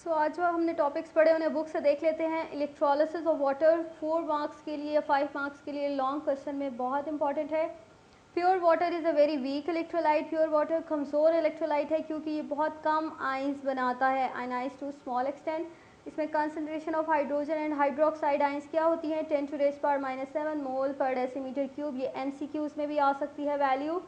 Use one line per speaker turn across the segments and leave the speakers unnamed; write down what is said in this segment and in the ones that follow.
आज जो हमने टॉपिक्स पढ़े उन्हें बुक से देख लेते हैं। इलेक्ट्रोलिसिस ऑफ वाटर 4 मार्क्स के लिए या 5 मार्क्स के लिए लॉन्ग क्वेश्चन में बहुत इंपॉर्टेंट है। Pure water is a very weak electrolyte. Pure water कमज़ोर इलेक्ट्रोलाइट है क्योंकि ये बहुत कम आइंस बनाता है, आयनाइज टू स्मॉल एक्सटेंट। इसमें concentration of hydrogen and hydroxide ions क्या होती हैं 10⁻⁻⁷ मोल पर डेसीमीटर क्यूब। ये MCQs में भी आ सकती है वैल्यू।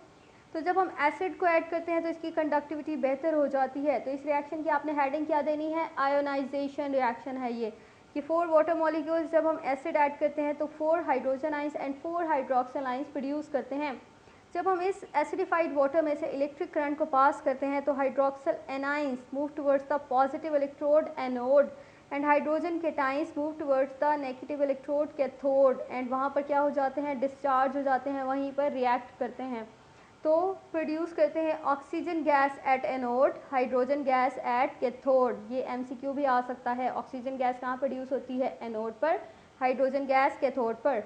तो जब हम एसिड को ऐड करते हैं तो इसकी कंडक्टिविटी बेहतर हो जाती है। तो इस रिएक्शन की आपने हेडिंग क्या देनी है, आयोनाइजेशन रिएक्शन है ये कि 4 वाटर मॉलिक्यूल्स जब हम एसिड ऐड करते हैं तो 4 hydrogen ions and 4 hydroxyl ions produce करते हैं। जब हम इस एसिडिफाइड वाटर में से इलेक्ट्रिक करंट को पास करते हैं तो hydroxyl anions move towards the positive electrode anode and hydrogen cations move towards the negative electrode cathode and वहाँ पर क्या हो जाते हैं, डिस्चार्ज हो जाते हैं, वहीं पर रिएक्ट करते हैं। तो प्रोड्यूस करते हैं oxygen gas at anode, hydrogen gas at cathode. ये MCQ भी आ सकता है। ऑक्सीजन गैस कहाँ प्रोड्यूस होती है, एनोड पर, हाइड्रोजन गैस कैथोड पर।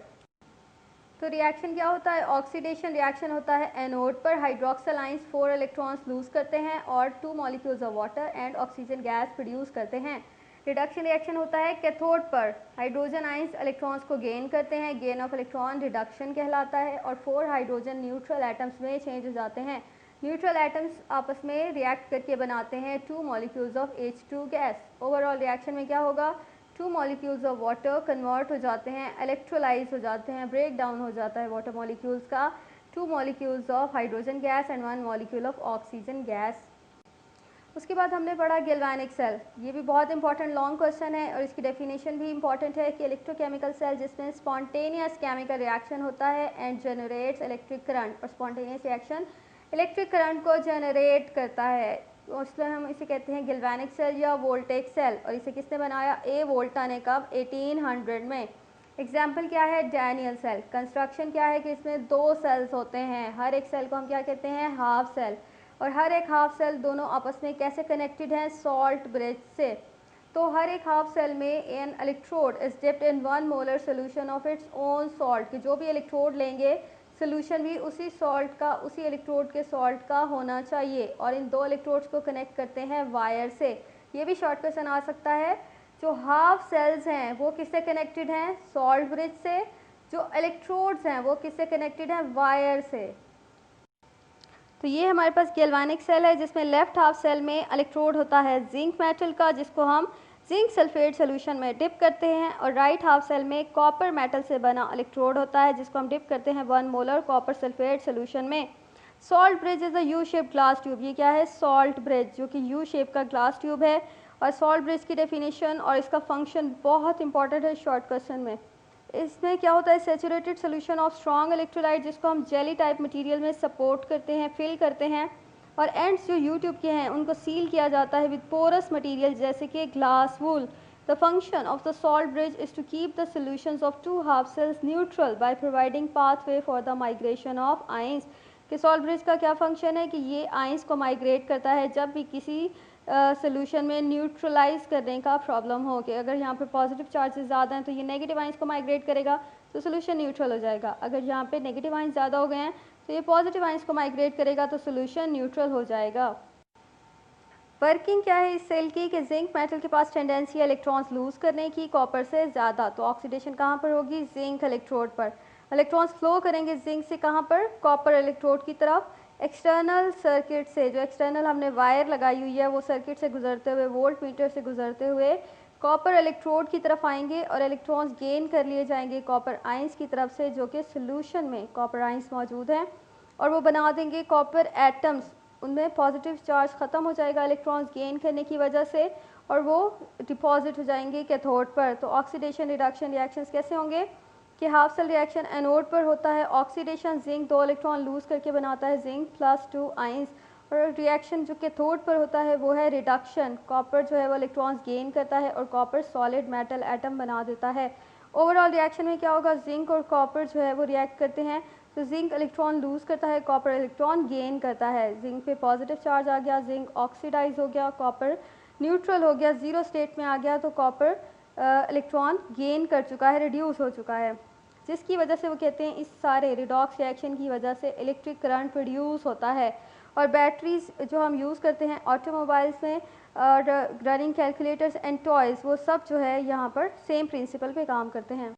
तो रिएक्शन क्या होता है, ऑक्सीडेशन रिएक्शन होता है एनोड पर। हाइड्रोक्सिल आइंस 4 इलेक्ट्रॉन्स लूज करते हैं और 2 molecules of water and oxygen gas produce करते हैं। रिडक्शन रिएक्शन होता है कैथोड पर। हाइड्रोजन आइंस इलेक्ट्रॉन्स को गेन करते हैं, गेन ऑफ इलेक्ट्रॉन रिडक्शन कहलाता है, और 4 हाइड्रोजन न्यूट्रल एटम्स में चेंज हो जाते हैं। न्यूट्रल एटम्स आपस में रिएक्ट करके बनाते हैं 2 molecules of H2 gas. Overall reaction में क्या होगा, 2 मॉलिक्यूल्स ऑफ वाटर कन्वर्ट हो जाते हैं, इलेक्ट्रोलाइज हो जाते हैं, ब्रेक डाउन हो जाता है वाटर मॉलिक्यूल्स का 2 molecules of hydrogen gas and 1 molecule of oxygen gas. उसके बाद हमने पढ़ा गैल्वेनिक सेल। ये भी बहुत इंपॉर्टेंट लॉन्ग क्वेश्चन है और इसकी डेफिनेशन भी इंपॉर्टेंट है कि इलेक्ट्रोकेमिकल सेल जिसमें स्पॉन्टेनियस केमिकल रिएक्शन होता है एंड जनरेट्स इलेक्ट्रिक करंट, और स्पॉन्टेनियस रिएक्शन इलेक्ट्रिक करंट को जनरेट करता है, तो इसलिए हम इसे कहते हैं गैल्वेनिक सेल या वोल्टेक सेल। और इसे किसने बनाया, ए वोल्टा ने, कब, 1800 में। एग्जाम्पल क्या है, डैनियल सेल। कंस्ट्रक्शन क्या है कि इसमें 2 सेल्स होते हैं, हर एक सेल को हम क्या कहते हैं, हाफ सेल, और हर एक हाफ सेल दोनों आपस में कैसे कनेक्टेड हैं, सॉल्ट ब्रिज से। तो हर एक हाफ सेल में N electrode is dipped in 1 molar solution of its own salt, कि जो भी इलेक्ट्रोड लेंगे सोल्यूशन भी उसी सॉल्ट का, उसी इलेक्ट्रोड के सॉल्ट का होना चाहिए, और इन 2 इलेक्ट्रोड्स को कनेक्ट करते हैं वायर से। ये भी शॉर्ट क्वेश्चन आ सकता है। जो हाफ सेल्स हैं वो किससे कनेक्टेड हैं, सॉल्ट ब्रिज से। जो इलेक्ट्रोड्स हैं वो किससे कनेक्टेड हैं, वायर से। तो ये हमारे पास गैल्वेनिक सेल है जिसमें लेफ्ट हाफ सेल में इलेक्ट्रोड होता है जिंक मेटल का, जिसको हम जिंक सल्फेट सोल्यूशन में डिप करते हैं, और राइट हाफ सेल में कॉपर मेटल से बना इलेक्ट्रोड होता है जिसको हम डिप करते हैं 1 मोलर कॉपर सल्फेट सोल्यूशन में। Salt bridge is a U shape glass tube. ये क्या है, सॉल्ट ब्रिज, जो कि यू शेप का ग्लास ट्यूब है। और सॉल्ट ब्रिज की डेफिनेशन और इसका फंक्शन बहुत इंपॉर्टेंट है शॉर्ट क्वेश्चन में। इसमें क्या होता है, saturated solution of strong electrolyte जिसको हम जेली टाइप मटेरियल में सपोर्ट करते हैं, फिल करते हैं, और एंड्स जो यू ट्यूब के हैं उनको सील किया जाता है विद पोरस मटेरियल जैसे कि glass wool. The function of the salt bridge is to keep the solutions of 2 half cells neutral by providing pathway for the migration of ions. कि salt bridge का क्या function है कि ये ions को migrate करता है जब भी किसी सोल्यूशन में न्यूट्रलाइज करने का प्रॉब्लम हो, कि अगर यहाँ पे पॉजिटिव चार्जेस ज़्यादा हैं तो ये नेगेटिव आइंस को माइग्रेट करेगा तो सोल्यूशन न्यूट्रल हो जाएगा। अगर यहाँ पे नेगेटिव आइंस ज़्यादा हो गए हैं तो ये पॉजिटिव आइंस को माइग्रेट करेगा तो सोल्यूशन न्यूट्रल हो जाएगा। वर्किंग क्या है इस सेल की, कि जिंक मेटल के पास टेंडेंसी है इलेक्ट्रॉन्स लूज करने की कॉपर से ज़्यादा, तो ऑक्सीडेशन कहाँ पर होगी, जिंक इलेक्ट्रोड पर। इलेक्ट्रॉन्स फ्लो करेंगे जिंक से कहाँ पर, कॉपर इलेक्ट्रोड की तरफ। एक्सटर्नल सर्किट से, जो एक्सटर्नल हमने वायर लगाई हुई है वो सर्किट से गुजरते हुए, वोल्ट मीटर से गुजरते हुए कॉपर इलेक्ट्रोड की तरफ आएंगे, और इलेक्ट्रॉन्स गेन कर लिए जाएंगे कॉपर आइंस की तरफ से, जो कि सोल्यूशन में कॉपर आइंस मौजूद हैं, और वो बना देंगे कॉपर एटम्स। उनमें पॉजिटिव चार्ज ख़त्म हो जाएगा इलेक्ट्रॉन्स गेन करने की वजह से, और वो डिपॉजिट हो जाएंगे कैथोड पर। तो ऑक्सीडेशन रिडक्शन रिएक्शंस कैसे होंगे, कि हाफ सेल रिएक्शन एनोड पर होता है, ऑक्सीडेशन जिंक 2 इलेक्ट्रॉन लूज करके बनाता है जिंक +2 आइंस, और रिएक्शन जो कैथोड पर होता है वो है रिडक्शन, कॉपर जो है वो इलेक्ट्रॉन्स गेन करता है और कॉपर सॉलिड मेटल एटम बना देता है। ओवरऑल रिएक्शन में क्या होगा, जिंक और कॉपर जो है वो रिएक्ट करते हैं, तो जिंक इलेक्ट्रॉन लूज करता है, कॉपर इलेक्ट्रॉन गेन करता है। जिंक पे पॉजिटिव चार्ज आ गया, जिंक ऑक्सीडाइज हो गया, कॉपर न्यूट्रल हो गया, जीरो स्टेट में आ गया, तो कॉपर इलेक्ट्रॉन गेन कर चुका है, रिड्यूस हो चुका है, जिसकी वजह से वो कहते हैं इस सारे रिडॉक्स रिएक्शन की वजह से इलेक्ट्रिक करंट प्रोड्यूस होता है। और बैटरीज़ जो हम यूज़ करते हैं ऑटोमोबाइल्स में और रनिंग कैलकुलेटर्स एंड टॉयज़, वो सब जो है यहाँ पर सेम प्रिंसिपल पे काम करते हैं।